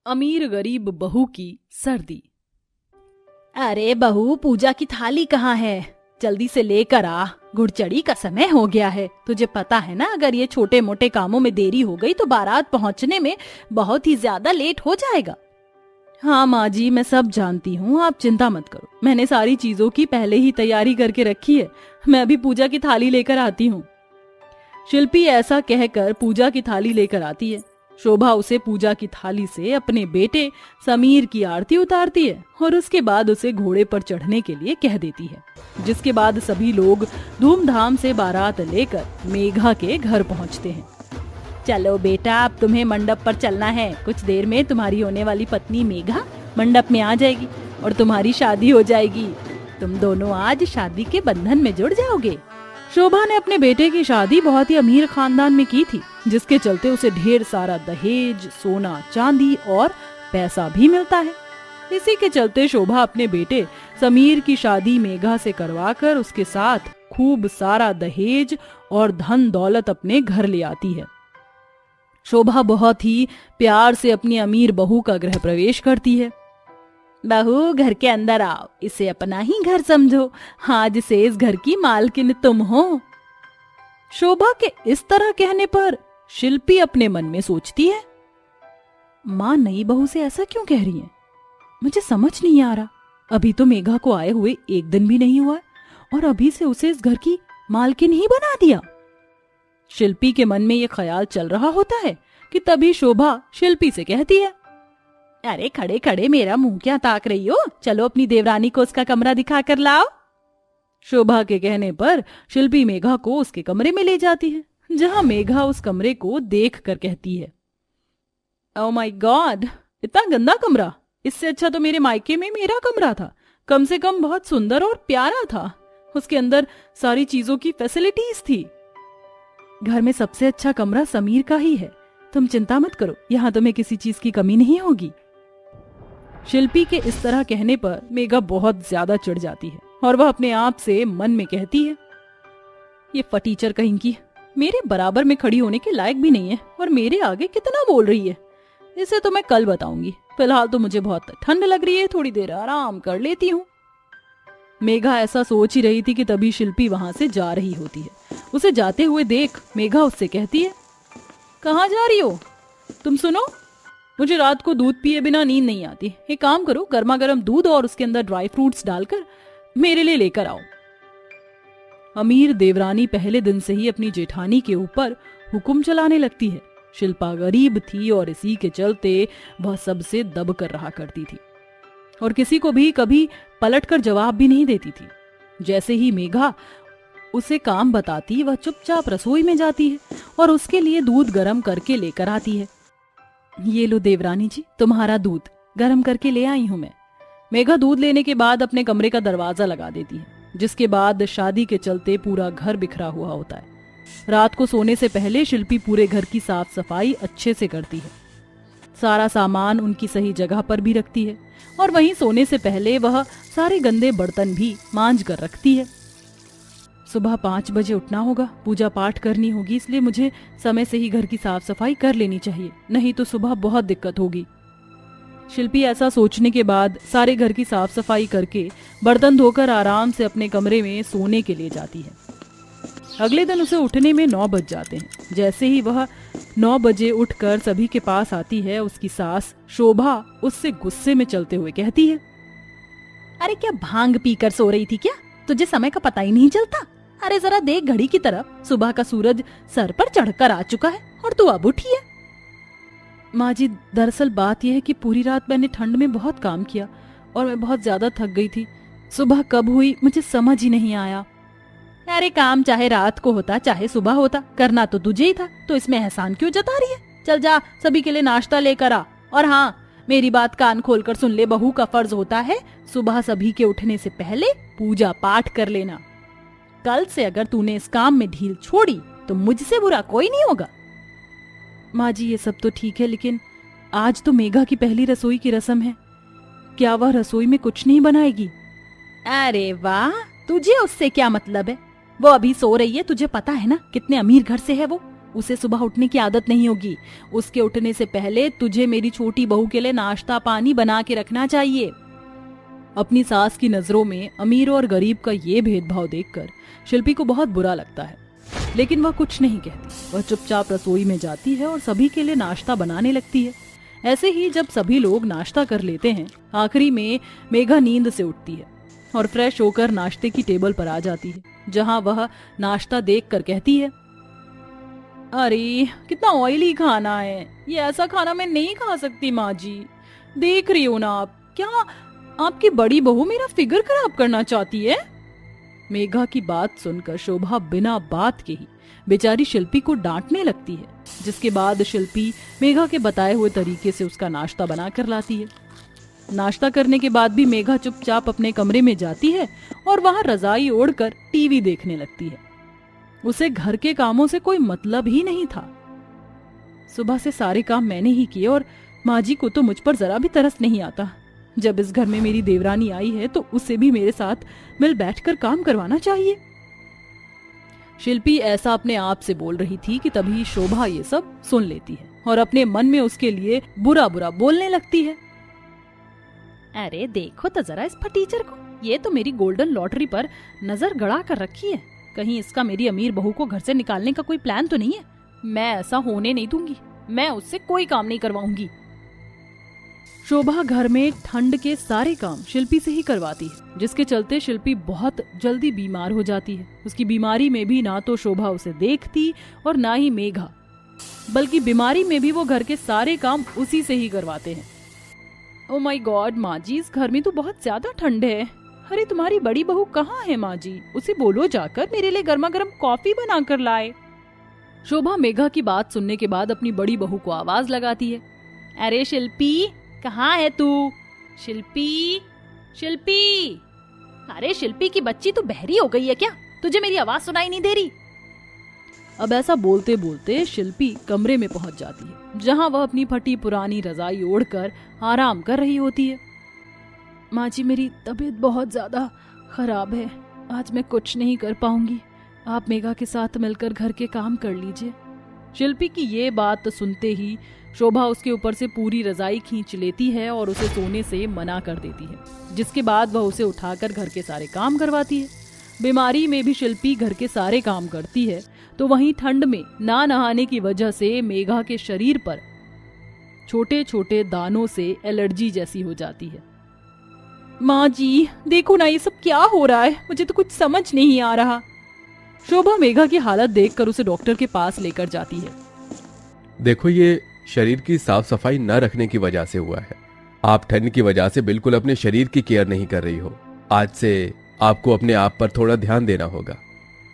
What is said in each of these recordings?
अमीर गरीब बहू की सर्दी। अरे बहू, पूजा की थाली कहाँ है? जल्दी से लेकर आ, गुड़चड़ी का समय हो गया है। तुझे पता है ना, अगर ये छोटे मोटे कामों में देरी हो गई तो बारात पहुँचने में बहुत ही ज्यादा लेट हो जाएगा। हाँ माँ जी, मैं सब जानती हूँ, आप चिंता मत करो। मैंने सारी चीजों की पहले ही तैयारी करके रखी है। मैं अभी पूजा की थाली लेकर आती हूँ। शिल्पी ऐसा कहकर पूजा की थाली लेकर आती है। शोभा उसे पूजा की थाली से अपने बेटे समीर की आरती उतारती है और उसके बाद उसे घोड़े पर चढ़ने के लिए कह देती है, जिसके बाद सभी लोग धूमधाम से बारात लेकर मेघा के घर पहुंचते हैं। चलो बेटा, अब तुम्हें मंडप पर चलना है। कुछ देर में तुम्हारी होने वाली पत्नी मेघा मंडप में आ जाएगी और तुम्हारी शादी हो जाएगी। तुम दोनों आज शादी के बंधन में जुड़ जाओगे। शोभा ने अपने बेटे की शादी बहुत ही अमीर खानदान में की थी, जिसके चलते उसे ढेर सारा दहेज, सोना, चांदी और पैसा भी मिलता है। इसी के चलते शोभा अपने बेटे समीर की शादी मेघा से करवाकर उसके साथ खूब सारा दहेज और धन दौलत अपने घर ले आती है। शोभा बहुत ही प्यार से अपनी अमीर बहू का गृह प्रवेश करती है। बहू, घर के अंदर आओ, इसे अपना ही घर समझो। आज से इस घर की मालकिन तुम हो। शोभा के इस तरह कहने पर शिल्पी अपने मन में सोचती है, माँ नई बहू से ऐसा क्यों कह रही है? मुझे समझ नहीं आ रहा। अभी तो मेघा को आए हुए एक दिन भी नहीं हुआ और अभी से उसे इस घर की मालकिन ही बना दिया। शिल्पी के मन में ये ख्याल चल रहा होता है कि तभी शोभा शिल्पी से कहती है, अरे खड़े खड़े मेरा मुंह क्या ताक रही हो? चलो अपनी देवरानी को उसका कमरा दिखा कर लाओ। शोभा के कहने पर शिल्पी मेघा को उसके कमरे में ले जाती है, जहां मेघा उस कमरे को देख कर कहती है, ओह माय गॉड, इतना गंदा कमरा। इससे अच्छा तो मेरे मायके में मेरा कमरा था। कम से कम बहुत सुंदर और प्यारा था। उसके अंदर सारी चीजों की फैसिलिटीज थी। घर में सबसे अच्छा कमरा समीर का ही है। तुम चिंता मत करो, यहाँ तुम्हें किसी चीज की कमी नहीं होगी। शिल्पी के इस तरह कहने पर मेघा बहुत ज्यादा चिढ़ जाती है और वह अपने आप से मन में कहती है, ये फटीचर कहीं की मेरे बराबर में खड़ी होने के लायक भी नहीं है और मेरे आगे कितना बोल रही है। इसे तो मैं कल बताऊंगी। फिलहाल तो मुझे बहुत ठंड लग रही है, थोड़ी देर आराम कर लेती हूँ। मेघा ऐसा सोच ही रही थी कि तभी शिल्पी वहां से जा रही होती है। उसे जाते हुए देख मेघा उससे कहती है, कहाँ जा रही हो? तुम सुनो, मुझे रात को दूध पिए बिना नींद नहीं आती। एक काम करो, गर्मा गर्म दूध और उसके अंदर ड्राई फ्रूट्स डालकर मेरे लिए लेकर आओ। अमीर देवरानी पहले दिन से ही अपनी जेठानी के ऊपर हुक्म चलाने लगती है। शिल्पा गरीब थी और इसी के चलते वह सबसे दब कर रहा करती थी और किसी को भी कभी पलटकर जवाब भी नहीं देती थी। जैसे ही मेघा उसे काम बताती, वह चुपचाप रसोई में जाती है और उसके लिए दूध गर्म करके लेकर आती है। ये लो देवरानी जी, तुम्हारा दूध गर्म करके ले आई हूं मैं। मेघा दूध लेने के बाद अपने कमरे का दरवाजा लगा देती है, जिसके बाद शादी के चलते पूरा घर बिखरा हुआ होता है। रात को सोने से पहले शिल्पी पूरे घर की साफ सफाई अच्छे से करती है। सारा सामान उनकी सही जगह पर भी रखती है और वहीं सोने से पहले वह सारे गंदे बर्तन भी मांज कर रखती है। सुबह 5 बजे उठना होगा, पूजा पाठ करनी होगी, इसलिए मुझे समय से ही घर की साफ सफाई कर लेनी चाहिए, नहीं तो सुबह बहुत दिक्कत होगी। शिल्पी ऐसा सोचने के बाद सारे घर की साफ सफाई करके बर्तन धोकर आराम से अपने कमरे में सोने के लिए जाती है। अगले दिन उसे उठने में 9 बज जाते हैं। जैसे ही वह 9 बजे उठकर सभी के पास आती है, उसकी सास शोभा उससे गुस्से में चलते हुए कहती है, अरे क्या भांग पीकर सो रही थी क्या? तुझे समय का पता ही नहीं चलता? अरे जरा देख घड़ी की तरफ, सुबह का सूरज सर पर चढ़कर आ चुका है और तू अब उठी है। माँ जी, दरअसल बात यह है कि पूरी रात मैंने ठंड में बहुत काम किया और मैं बहुत ज्यादा थक गई थी। सुबह कब हुई मुझे समझ ही नहीं आया। अरे काम चाहे रात को होता चाहे सुबह होता, करना तो तुझे ही था, तो इसमें एहसान क्यों जता रही है? चल जा, सभी के लिए नाश्ता लेकर आ। और हाँ, मेरी बात कान खोलकर सुन ले, बहू का फर्ज होता है सुबह सभी के उठने से पहले पूजा पाठ कर लेना। कल से अगर तूने इस काम में ढील छोड़ी तो मुझसे बुरा कोई नहीं होगा। माँ जी, ये सब तो ठीक है, लेकिन आज तो मेघा की पहली रसोई की रस्म है। क्या वह रसोई में कुछ नहीं बनाएगी? अरे वाह, तुझे उससे क्या मतलब है? वो अभी सो रही है, तुझे पता है ना कितने अमीर घर से है वो। उसे सुबह उठने की आदत नहीं होगी। उसके उठने से पहले तुझे मेरी छोटी बहू के लिए नाश्ता पानी बना के रखना चाहिए। अपनी सास की नजरों में अमीर और गरीब का ये भेदभाव देखकर शिल्पी को बहुत बुरा लगता है, लेकिन वह कुछ नहीं कहती। वह चुपचाप रसोई में जाती है और सभी के लिए नाश्ता बनाने लगती है। ऐसे ही जब सभी लोग नाश्ता कर लेते हैं, आखिरी में मेघा नींद से उठती है और फ्रेश होकर नाश्ते की टेबल पर आ जाती है, जहां वह नाश्ता देखकर कहती है, अरे कितना ऑयली खाना है, ये ऐसा खाना मैं नहीं खा सकती माँ जी। देख रही हो ना आप, क्या आपकी बड़ी बहू मेरा फिगर खराब करना चाहती है? मेघा की बात सुनकर शोभा बिना बात के ही बेचारी शिल्पी को डांटने लगती है, जिसके बाद शिल्पी मेघा के बताए हुए तरीके से उसका नाश्ता बनाकर लाती है। नाश्ता करने के बाद भी मेघा चुपचाप अपने कमरे में जाती है और वहां रजाई ओढ़कर टीवी देखने लगती है। उसे घर के कामों से कोई मतलब ही नहीं था। सुबह से सारे काम मैंने ही किए और माँ जी को तो मुझ पर जरा भी तरस नहीं आता। जब इस घर में मेरी देवरानी आई है तो उसे भी मेरे साथ मिल बैठकर काम करवाना चाहिए। शिल्पी ऐसा अपने आप से बोल रही थी कि तभी शोभा ये सब सुन लेती है और अपने मन में उसके लिए बुरा बुरा बोलने लगती है। अरे देखो तो जरा इस फटीचर को, ये तो मेरी गोल्डन लॉटरी पर नजर गड़ा कर रखी है। कहीं इसका मेरी अमीर बहू को घर से निकालने का कोई प्लान तो नहीं है? मैं ऐसा होने नहीं दूंगी, मैं उससे कोई काम नहीं करवाऊंगी। शोभा घर में ठंड के सारे काम शिल्पी से ही करवाती है, जिसके चलते शिल्पी बहुत जल्दी बीमार हो जाती है। उसकी बीमारी में भी ना तो शोभा उसे देखती और ना ही मेघा, बल्कि बीमारी में भी वो घर के सारे काम उसी से ही करवाते हैं। ओ माय गॉड माँ जी, इस घर में तो बहुत ज्यादा ठंड है। अरे तुम्हारी बड़ी बहू कहाँ है माँ जी? उसे बोलो जाकर मेरे लिए गर्मा गर्म कॉफी बना कर लाए। शोभा मेघा की बात सुनने के बाद अपनी बड़ी बहू को आवाज लगाती है, अरे शिल्पी कहाँ है तू? शिल्पी, शिल्पी, अरे शिल्पी की बच्ची तू बहरी हो गई है क्या? तुझे मेरी आवाज सुनाई नहीं दे रही? अब ऐसा बोलते बोलते शिल्पी कमरे में पहुंच जाती है, जहां वह अपनी फटी पुरानी रजाई ओढ़कर आराम कर रही होती है। माँ जी, मेरी तबीयत बहुत ज्यादा खराब है, आज मैं कुछ नहीं कर पाऊंगी। आप मेघा के साथ मिलकर घर के काम कर लीजिए। शिल्पी की ये बात सुनते ही शोभा उसके ऊपर से पूरी रजाई खींच लेती है और उसे सोने से मना कर देती है, जिसके बाद वह उसे उठाकर घर के सारे काम करवाती है। बीमारी में भी शिल्पी घर के सारे काम करती है, तो वहीं ठंड में ना नहाने की वजह से मेघा के शरीर पर छोटे छोटे दानों से एलर्जी जैसी हो जाती है। माँ जी देखो ना, ये सब क्या हो रहा है, मुझे तो कुछ समझ नहीं आ रहा। शोभा मेघा की हालत देखकर उसे डॉक्टर के पास लेकर जाती है। देखो, ये शरीर की साफ सफाई न रखने की वजह से हुआ है। आप ठंड की वजह से बिल्कुल अपने शरीर की केयर नहीं कर रही हो। आज से आपको अपने आप पर थोड़ा ध्यान देना होगा।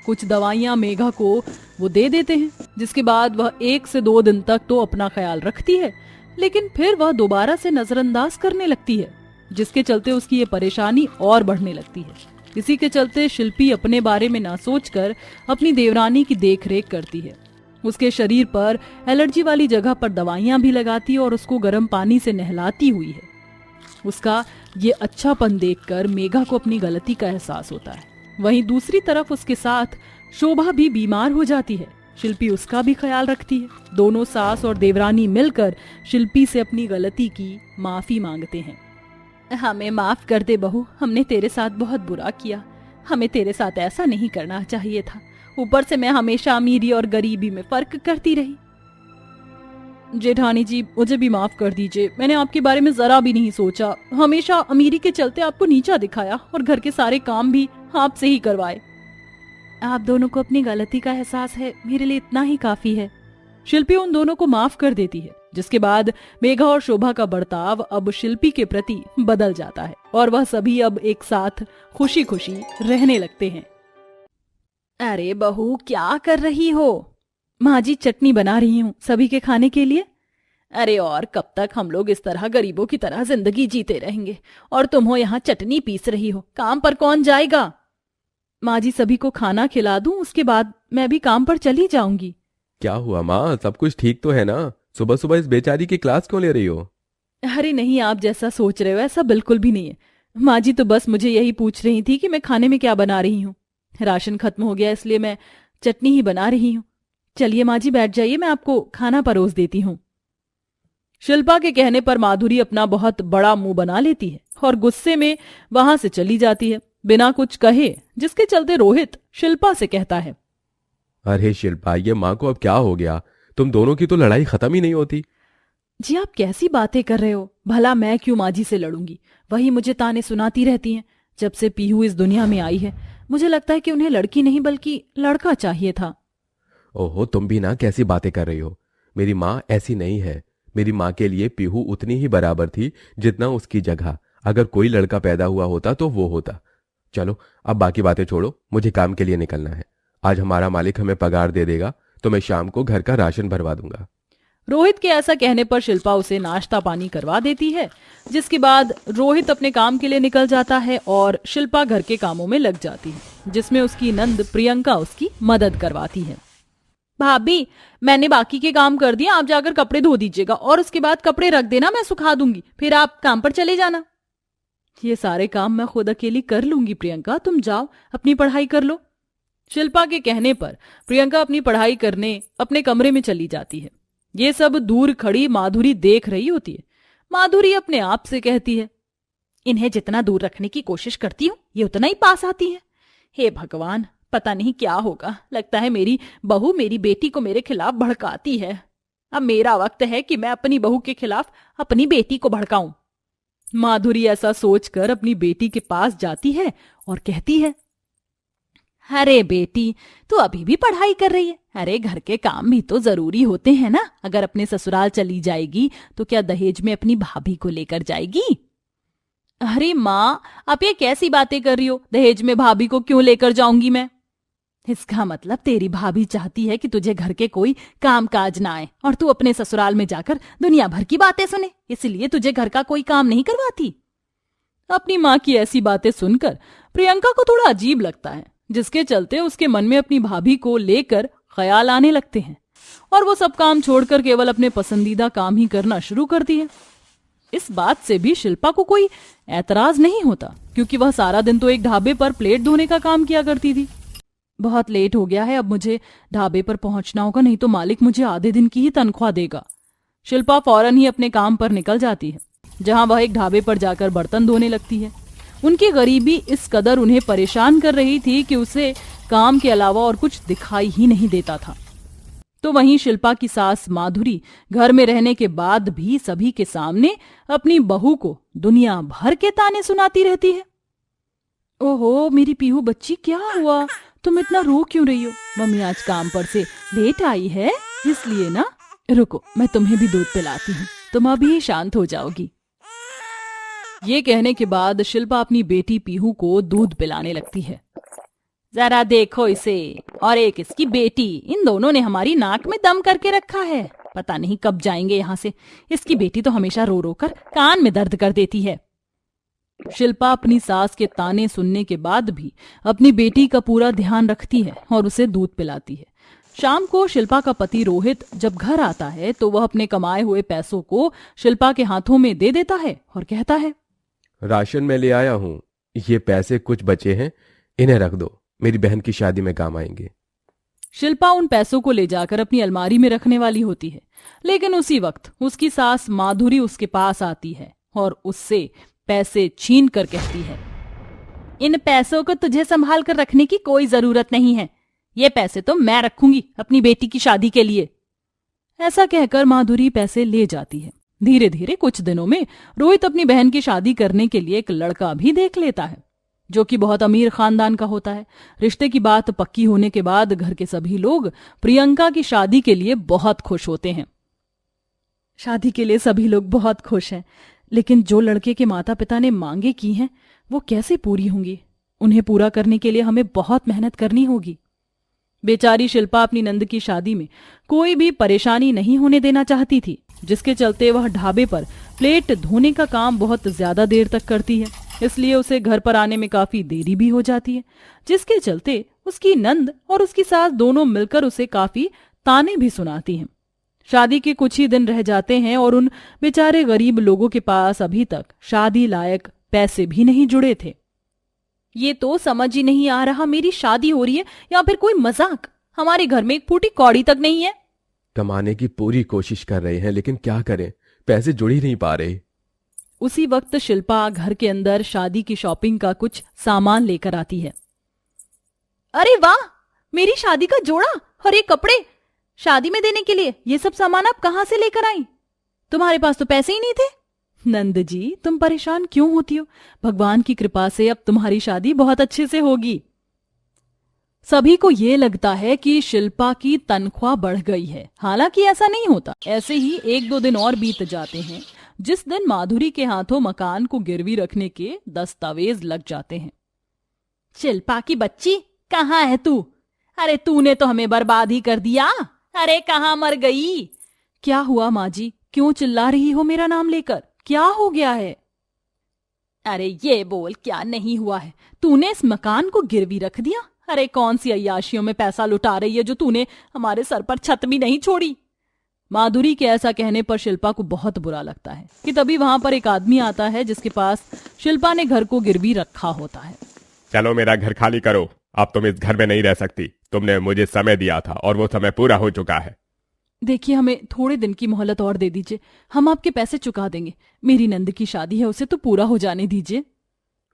कुछ दवाइयां मेघा को वो दे देते हैं, जिसके बाद वह 1 से 2 दिन तक तो अपना ख्याल रखती है, लेकिन फिर वह दोबारा से नजरअंदाज करने लगती है, जिसके चलते उसकी ये परेशानी और बढ़ने लगती है। इसी के चलते शिल्पी अपने बारे में ना सोचकर अपनी देवरानी की देखरेख करती है। उसके शरीर पर एलर्जी वाली जगह पर दवाइयां भी लगाती और उसको गर्म पानी से नहलाती हुई है। उसका ये अच्छापन देखकर मेघा को अपनी गलती का एहसास होता है। वहीं दूसरी तरफ उसके साथ शोभा भी बीमार हो जाती है। शिल्पी उसका भी ख्याल रखती है। दोनों सास और देवरानी मिलकर शिल्पी से अपनी गलती की माफी मांगते हैं। हमें माफ कर दे बहू, हमने तेरे साथ बहुत बुरा किया। हमें तेरे साथ ऐसा नहीं करना चाहिए था। ऊपर से मैं हमेशा अमीरी और गरीबी में फर्क करती रही। जेठानी जी, मुझे भी माफ कर दीजिए, मैंने आपके बारे में जरा भी नहीं सोचा। हमेशा अमीरी के चलते आपको नीचा दिखाया और घर के सारे काम भी आपसे ही करवाए। आप दोनों को अपनी गलती का एहसास है, मेरे लिए इतना ही काफी है। शिल्पी उन दोनों को माफ कर देती है, जिसके बाद मेघा और शोभा का बर्ताव अब शिल्पी के प्रति बदल जाता है और वह सभी अब एक साथ खुशी खुशी रहने लगते हैं। अरे बहू, क्या कर रही हो? माँ जी, चटनी बना रही हूँ सभी के खाने के लिए। अरे और कब तक हम लोग इस तरह गरीबों की तरह जिंदगी जीते रहेंगे और तुम हो यहाँ चटनी पीस रही हो। काम पर कौन जाएगा? माँ जी, सभी को खाना खिला दूं, उसके बाद मैं भी काम पर चली जाऊंगी। क्या हुआ माँ, सब कुछ ठीक तो है ना? सुबह सुबह इस बेचारी की क्लास क्यों ले रही हो? अरे नहीं, आप जैसा सोच रहे हो ऐसा बिल्कुल भी नहीं है। माँ जी तो बस मुझे यही पूछ रही थी कि मैं खाने में क्या बना रही हूँ। राशन खत्म हो गया इसलिए मैं चटनी ही बना रही हूँ। चलिए माँ जी बैठ जाइए, मैं आपको खाना परोस देती हूँ। शिल्पा के कहने पर माधुरी अपना बहुत बड़ा मुंह बना लेती है और गुस्से में वहां से चली जाती है बिना कुछ कहे, जिसके चलते रोहित शिल्पा से कहता है, अरे शिल्पा, ये माँ को अब क्या हो गया? तुम दोनों की तो लड़ाई खत्म ही नहीं होती। जी आप कैसी बातें कर रहे हो? भला मैं क्यों माँ जी से लड़ूंगी? वही मुझे ताने सुनाती रहती हैं। जब से पीहू इस दुनिया में आई है मुझे लगता है कि उन्हें लड़की नहीं बल्कि लड़का चाहिए था। ओहो, तुम भी ना कैसी बातें कर रही हो। मेरी माँ ऐसी नहीं है। मेरी माँ के लिए पीहू उतनी ही बराबर थी जितना उसकी जगह। अगर कोई लड़का पैदा हुआ होता तो वो होता। चलो अब बाकी बातें छोड़ो, मुझे काम के लिए निकलना है। आज हमारा मालिक हमें पगार दे देगा तो मैं शाम को घर का राशन भरवा दूंगा। रोहित के ऐसा कहने पर शिल्पा उसे नाश्ता पानी करवा देती है, जिसके बाद रोहित अपने काम के लिए निकल जाता है और शिल्पा घर के कामों में लग जाती है, जिसमें उसकी नंद प्रियंका उसकी मदद करवाती है। भाभी, मैंने बाकी के काम कर दिए, आप जाकर कपड़े धो दीजिएगा और उसके बाद कपड़े रख देना, मैं सुखा दूंगी, फिर आप काम पर चले जाना। ये सारे काम मैं खुद अकेली कर लूंगी प्रियंका, तुम जाओ अपनी पढ़ाई कर लो। शिल्पा के कहने पर प्रियंका अपनी पढ़ाई करने अपने कमरे में चली जाती है। ये सब दूर खड़ी माधुरी देख रही होती है। माधुरी अपने आप से कहती है, इन्हें जितना दूर रखने की कोशिश करती हूँ ये उतना ही पास आती है। हे भगवान, पता नहीं क्या होगा। लगता है मेरी बहू मेरी बेटी को मेरे खिलाफ भड़काती है। अब मेरा वक्त है कि मैं अपनी बहू के खिलाफ अपनी बेटी को भड़काऊं। माधुरी ऐसा सोचकर अपनी बेटी के पास जाती है और कहती है, अरे बेटी, तू अभी भी पढ़ाई कर रही है? अरे घर के काम भी तो जरूरी होते हैं ना। अगर अपने ससुराल चली जाएगी तो क्या दहेज में अपनी भाभी को लेकर जाएगी? अरे माँ, आप ये कैसी बातें कर रही हो? दहेज में भाभी को क्यों लेकर जाऊंगी मैं? इसका मतलब तेरी भाभी चाहती है कि तुझे घर के कोई काम काज ना आए और तू अपने ससुराल में जाकर दुनिया भर की बातें सुने, इसलिए तुझे घर का कोई काम नहीं करवाती। अपनी माँ की ऐसी बातें सुनकर प्रियंका को थोड़ा अजीब लगता है, जिसके चलते उसके मन में अपनी भाभी को लेकर ख्याल आने लगते हैं और वो सब काम छोड़कर केवल अपने पसंदीदा काम ही करना शुरू करती है। इस बात से भी शिल्पा को कोई ऐतराज नहीं होता, क्योंकि वह सारा दिन तो एक ढाबे पर प्लेट धोने का काम किया करती थी। बहुत लेट हो गया है, अब मुझे ढाबे पर पहुंचना होगा, नहीं तो मालिक मुझे आधे दिन की ही तनख्वाह देगा। शिल्पा फौरन ही अपने काम पर निकल जाती है, जहां वह एक ढाबे पर जाकर बर्तन धोने लगती है। उनकी गरीबी इस कदर उन्हें परेशान कर रही थी कि उसे काम के अलावा और कुछ दिखाई ही नहीं देता था। तो वहीं शिल्पा की सास माधुरी घर में रहने के बाद भी सभी के सामने अपनी बहू को दुनिया भर के ताने सुनाती रहती है। ओहो मेरी पीहू बच्ची, क्या हुआ? तुम इतना रो क्यों रही हो? मम्मी आज काम पर से लेट आई है इसलिए ना। रुको, मैं तुम्हें भी दूध पिलाती हूँ, तुम अभी शांत हो जाओगी। ये कहने के बाद शिल्पा अपनी बेटी पीहू को दूध पिलाने लगती है। जरा देखो इसे, और एक इसकी बेटी, इन दोनों ने हमारी नाक में दम करके रखा है। पता नहीं कब जाएंगे यहाँ से। इसकी बेटी तो हमेशा रो रो कर कान में दर्द कर देती है। शिल्पा अपनी सास के ताने सुनने के बाद भी अपनी बेटी का पूरा ध्यान रखती है और उसे दूध पिलाती है। शाम को शिल्पा का पति रोहित जब घर आता है तो वह अपने कमाए हुए पैसों को शिल्पा के हाथों में दे देता है और कहता है, राशन में ले आया हूं, ये पैसे कुछ बचे हैं, इन्हें रख दो, मेरी बहन की शादी में काम आएंगे। शिल्पा उन पैसों को ले जाकर अपनी अलमारी में रखने वाली होती है, लेकिन उसी वक्त उसकी सास माधुरी उसके पास आती है और उससे पैसे छीन कर कहती है, इन पैसों को तुझे संभाल कर रखने की कोई जरूरत नहीं है। ये पैसे तो मैं रखूंगी अपनी बेटी की शादी के लिए। ऐसा कहकर माधुरी पैसे ले जाती है। धीरे धीरे कुछ दिनों में रोहित अपनी बहन की शादी करने के लिए एक लड़का भी देख लेता है, जो कि बहुत अमीर खानदान का होता है। रिश्ते की बात पक्की होने के बाद घर के सभी लोग प्रियंका की शादी के लिए बहुत खुश होते हैं। शादी के लिए सभी लोग बहुत खुश हैं, लेकिन जो लड़के के माता पिता ने मांगे की हैं वो कैसे पूरी होंगी? उन्हें पूरा करने के लिए हमें बहुत मेहनत करनी होगी। बेचारी शिल्पा अपनी नंद की शादी में कोई भी परेशानी नहीं होने देना चाहती थी, जिसके चलते वह ढाबे पर प्लेट धोने का काम बहुत ज्यादा देर तक करती है। इसलिए उसे घर पर आने में काफी देरी भी हो जाती है, जिसके चलते उसकी नंद और उसकी सास दोनों मिलकर उसे काफी ताने भी सुनाती हैं। शादी के कुछ ही दिन रह जाते हैं और उन बेचारे गरीब लोगों के पास अभी तक शादी लायक पैसे भी नहीं जुड़े थे। ये तो समझ ही नहीं आ रहा, मेरी शादी हो रही है या फिर कोई मजाक। हमारे घर में एक फूटी कौड़ी तक नहीं है। कमाने की पूरी कोशिश कर रहे हैं, लेकिन क्या करें, पैसे जुड़ ही नहीं पा रहे। उसी वक्त शिल्पा घर के अंदर शादी की शॉपिंग का कुछ सामान लेकर आती है। अरे वाह, मेरी शादी का जोड़ा और ये कपड़े शादी में देने के लिए, ये सब सामान आप कहां से लेकर आई? तुम्हारे पास तो पैसे ही नहीं थे। नंद जी, तुम परेशान क्यों होती हो? भगवान की कृपा से अब तुम्हारी शादी बहुत अच्छे से होगी। सभी को ये लगता है कि शिल्पा की तनख्वाह बढ़ गई है, हालांकि ऐसा नहीं होता। ऐसे ही 1-2 दिन और बीत जाते हैं, जिस दिन माधुरी के हाथों मकान को गिरवी रखने के दस्तावेज लग जाते हैं। शिल्पा की बच्ची, कहाँ है तू? अरे तूने तो हमें बर्बाद ही कर दिया। अरे कहाँ मर गई? क्या हुआ माँ जी, क्यों चिल्ला रही हो मेरा नाम लेकर? क्या हो गया है? अरे ये बोल, क्या नहीं हुआ है? तूने इस मकान को गिरवी रख दिया। अरे कौन सी अय्याशियों में पैसा लुटा रही है जो तूने हमारे सर पर छत भी नहीं छोड़ी। माधुरी के ऐसा कहने पर शिल्पा को बहुत बुरा लगता है कि तभी वहां पर एक आदमी आता है जिसके पास शिल्पा ने घर को गिरवी रखा होता है। चलो मेरा घर खाली करो, अब तुम इस घर में नहीं रह सकती। तुमने मुझे समय दिया था और वो समय पूरा हो चुका है। देखिए, हमें थोड़े दिन की मोहलत और दे दीजिए, हम आपके पैसे चुका देंगे। मेरी नंद की शादी है, उसे तो पूरा हो जाने दीजिए।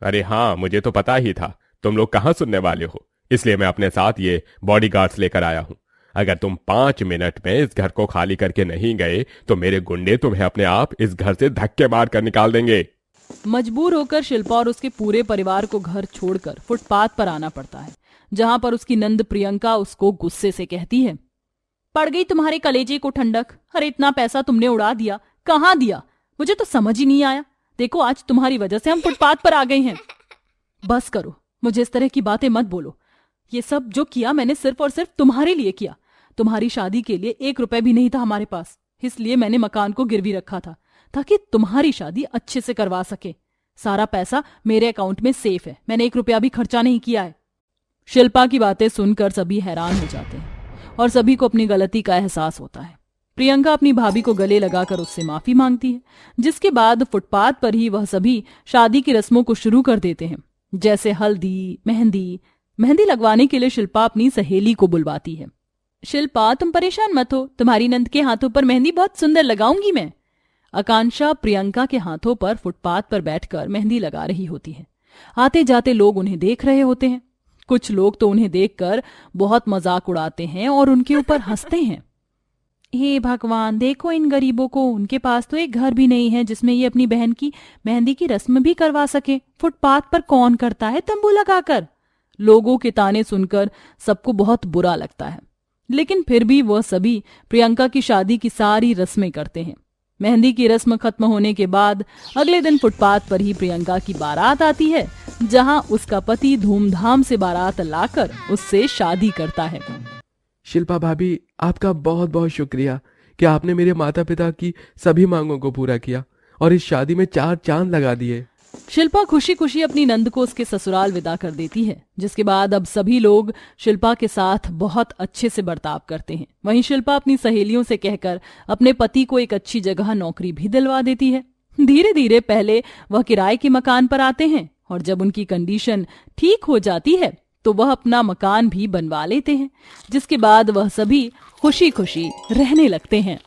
अरे हाँ, मुझे तो पता ही था तुम लोग कहाँ सुनने वाले हो, इसलिए मैं अपने साथ ये बॉडीगार्ड्स लेकर आया हूँ। अगर तुम 5 मिनट में इस घर को खाली करके नहीं गए तो मेरे गुंडे तुम्हें अपने आप इस घर से धक्के मार कर निकाल देंगे। मजबूर होकर शिल्पा और उसके पूरे परिवार को घर छोड़कर फुटपाथ पर आना पड़ता है, जहां पर उसकी नंद प्रियंका उसको गुस्से से कहती है, पड़ गई तुम्हारे कलेजे को ठंडक। अरे इतना पैसा तुमने उड़ा दिया, कहाँ दिया? मुझे तो समझ ही नहीं आया। देखो, आज तुम्हारी वजह से हम फुटपाथ पर आ गए हैं। बस करो, मुझे इस तरह की बातें मत बोलो। ये सब जो किया मैंने सिर्फ और सिर्फ तुम्हारे लिए किया। तुम्हारी शादी के लिए 1 रुपए भी नहीं था हमारे पास, इसलिए मैंने मकान को गिरवी रखा था ताकि तुम्हारी शादी अच्छे से करवा सके। सारा पैसा मेरे अकाउंट में सेफ है, मैंने 1 रुपया भी खर्चा नहीं किया है। शिल्पा की बातें सुनकर सभी हैरान हो जाते हैं और सभी को अपनी गलती का एहसास होता है। प्रियंका अपनी भाभी को गले लगाकर उससे माफी मांगती है, जिसके बाद फुटपाथ पर ही वह सभी शादी की रस्मों को शुरू कर देते हैं, जैसे हल्दी, मेहंदी लगवाने के लिए शिल्पा अपनी सहेली को बुलवाती है। शिल्पा, तुम परेशान मत हो, तुम्हारी नंद के हाथों पर मेहंदी बहुत सुंदर लगाऊंगी मैं। आकांक्षा प्रियंका के हाथों पर फुटपाथ पर बैठकर मेहंदी लगा रही होती है। आते जाते लोग उन्हें देख रहे होते हैं। कुछ लोग तो उन्हें देखकर बहुत मजाक उड़ाते हैं और उनके ऊपर हंसते हैं। हे भगवान, देखो इन गरीबों को, उनके पास तो एक घर भी नहीं है जिसमें ये अपनी बहन की मेहंदी की रस्म भी करवा सके। फुटपाथ पर कौन करता है तंबू लगाकर? लोगों के ताने सुनकर सबको बहुत बुरा लगता है, लेकिन फिर भी वह सभी प्रियंका की शादी की सारी रस्में करते हैं। मेहंदी की रस्म खत्म होने के बाद अगले दिन फुटपाथ पर ही प्रियंका की बारात आती है, जहां उसका पति धूमधाम से बारात लाकर उससे शादी करता है। शिल्पा भाभी, आपका बहुत बहुत शुक्रिया कि आपने मेरे माता पिता की सभी मांगों को पूरा किया और इस शादी में 4 चांद लगा दिए। शिल्पा खुशी खुशी अपनी नंद को उसके ससुराल विदा कर देती है, जिसके बाद अब सभी लोग शिल्पा के साथ बहुत अच्छे से बर्ताव करते हैं। वहीं शिल्पा अपनी सहेलियों से कहकर अपने पति को एक अच्छी जगह नौकरी भी दिलवा देती है। धीरे धीरे पहले वह किराए के मकान पर आते हैं और जब उनकी कंडीशन ठीक हो जाती है तो वह अपना मकान भी बनवा लेते हैं, जिसके बाद वह सभी खुशी खुशी रहने लगते हैं।